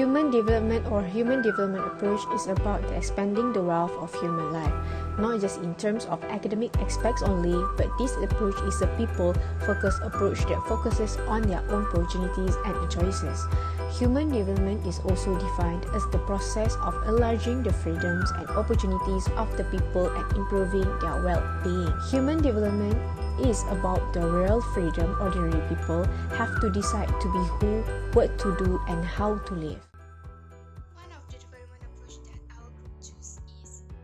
Human development or human development approach is about the expanding the wealth of human life, not just in terms of academic aspects only, but this approach is a people-focused approach that focuses on their own opportunities and choices. Human development is also defined as the process of enlarging the freedoms and opportunities of the people and improving their well-being. Human development is about the real freedom ordinary people have to decide to be who, what to do, and how to live. One of the development approach that our group choose is the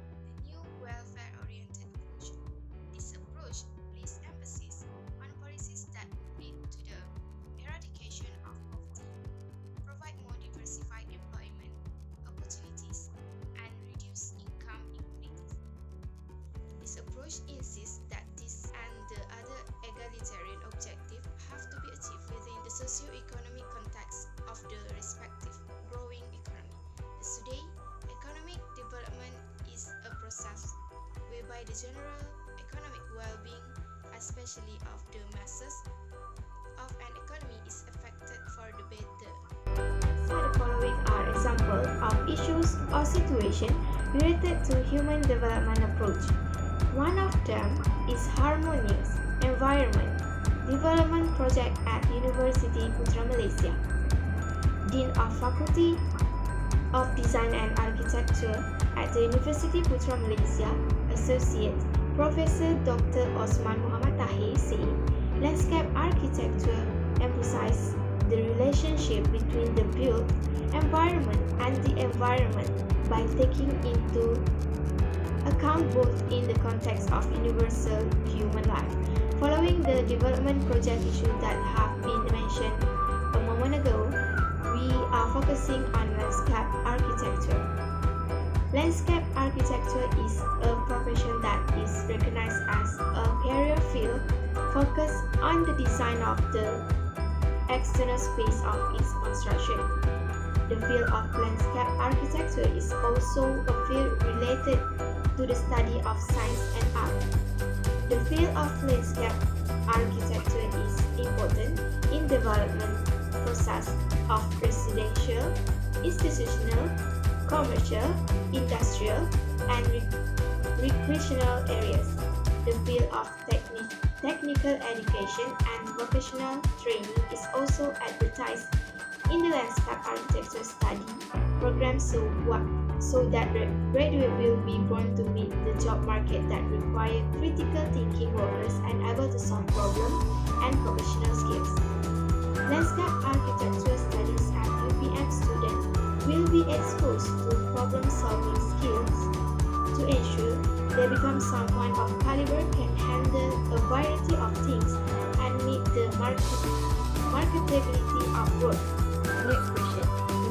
new welfare-oriented approach. This approach places emphasis on policies that lead to the eradication of poverty, provide more diversified employment opportunities, and reduce income inequalities. This approach insists that this and the other egalitarian objectives have to be achieved within the socio-economic context of the respective growing economy. As today, economic development is a process whereby the general economic well-being, especially of the masses of an economy, is affected for the better. So the following are examples of issues or situations related to human development approach. One of them is harmonious environment development project at University Putra Malaysia. Dean of Faculty of Design and Architecture at the University Putra Malaysia, Associate Professor Dr. Osman Muhammad Tahir said, landscape architecture emphasizes the relationship between the built environment and the environment by taking into account both in the context of universal human life. Following the development project issue that have been mentioned a moment ago, we are focusing on landscape architecture. Landscape architecture is a profession that is recognized as a career field focused on the design of the external space of its construction. The field of landscape architecture is also a field related to the study of science and art. The field of landscape architecture is important in development process of residential, institutional, commercial, industrial, and recreational areas. The field of technical education and vocational training is also advertised in the landscape architecture study program so that graduates will be born to meet the job market that require critical thinking workers and able to solve problems and professional skills. Landscape architecture studies at UPM students will be exposed to problem-solving skills to ensure they become someone of caliber, can handle a variety of things, and meet the marketability of work. Next question.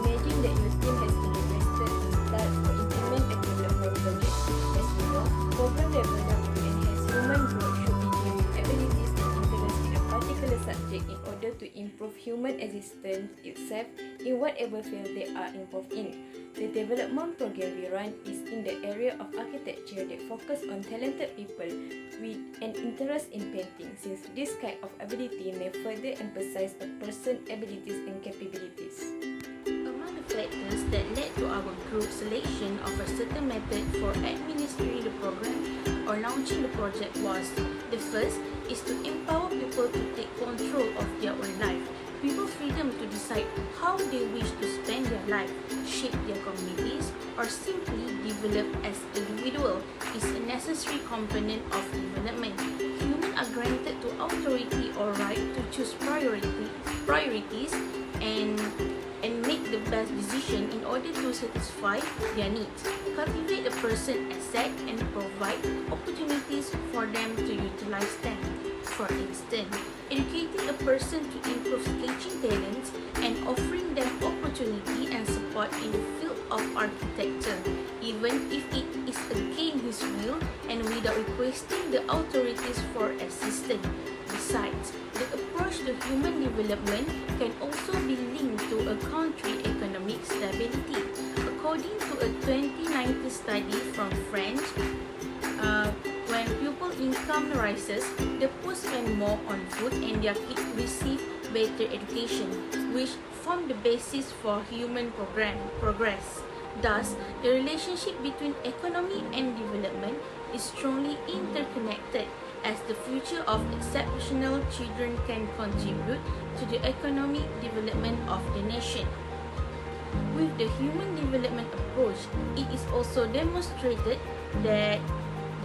Imagine that your team has been requested to start or implement a development project. As we know, program development to enhance human growth should be given abilities and interests in a particular subject in order to improve human existence itself in whatever field they are involved in. The development program we run is in the area of architecture that focus on talented people with an interest in painting, since this kind of ability may further emphasize a person's abilities and capabilities. Among the factors that led to our group selection of a certain method for administering the program or launching the project was, the first is to empower people to take control of their own life. People's freedom to decide how they wish to spend their life, shape their communities, or simply develop as individuals is a necessary component of development. Humans are granted to authority or right to choose priorities and make the best decision in order to satisfy their needs, cultivate a person's asset, and provide opportunities for them to utilize them. For instance, educating a person to improve sketching talents and offering them opportunity and support in the field of architecture, even if it is against his will and without requesting the authorities for assistance. Besides, the approach to human development can also be linked to a country's economic stability. According to a 2019 study from France, when pupil income rises, the poor spend more on food and their kids receive better education, which form the basis for human progress. Thus, the relationship between economy and development is strongly interconnected, as the future of exceptional children can contribute to the economic development of the nation. With the human development approach, it is also demonstrated that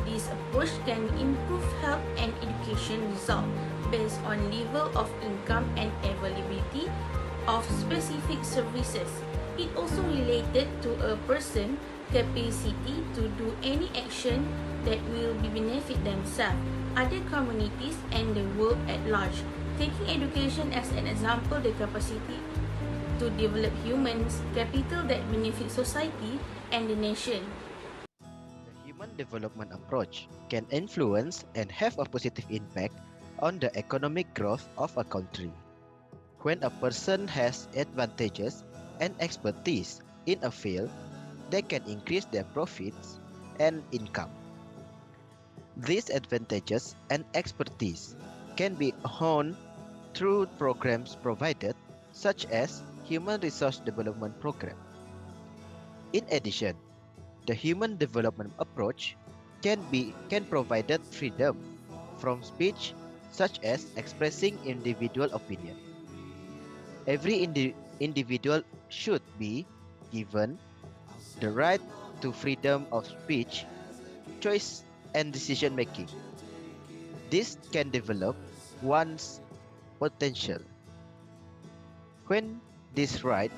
this approach can improve health and education results based on level of income and availability of specific services. It also related to a person's capacity to do any action that will benefit themselves, other communities, and the world at large. Taking education as an example, the capacity to develop humans capital that benefits society and the nation. The human development approach can influence and have a positive impact on the economic growth of a country. When a person has advantages and expertise in a field, they can increase their profits and income. These advantages and expertise can be honed through programs provided, such as Human Resource Development Program. In addition, the human development approach can provide freedom from speech, such as expressing individual opinion. Every individual should be given the right to freedom of speech, choice, and decision making. This can develop one's potential. When this right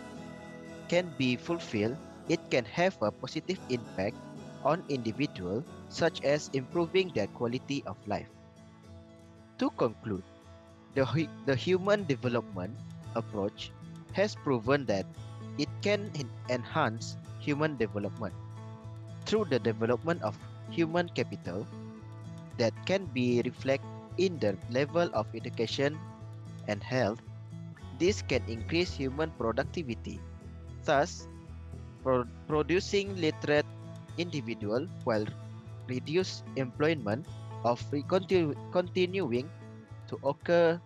can be fulfilled, it can have a positive impact on individuals, such as improving their quality of life. To conclude, the human development approach has proven that it can enhance human development through the development of human capital that can be reflected in the level of education and health. This can increase human productivity, thus producing literate individuals while reduce employment of continuing to occur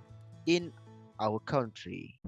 in our country.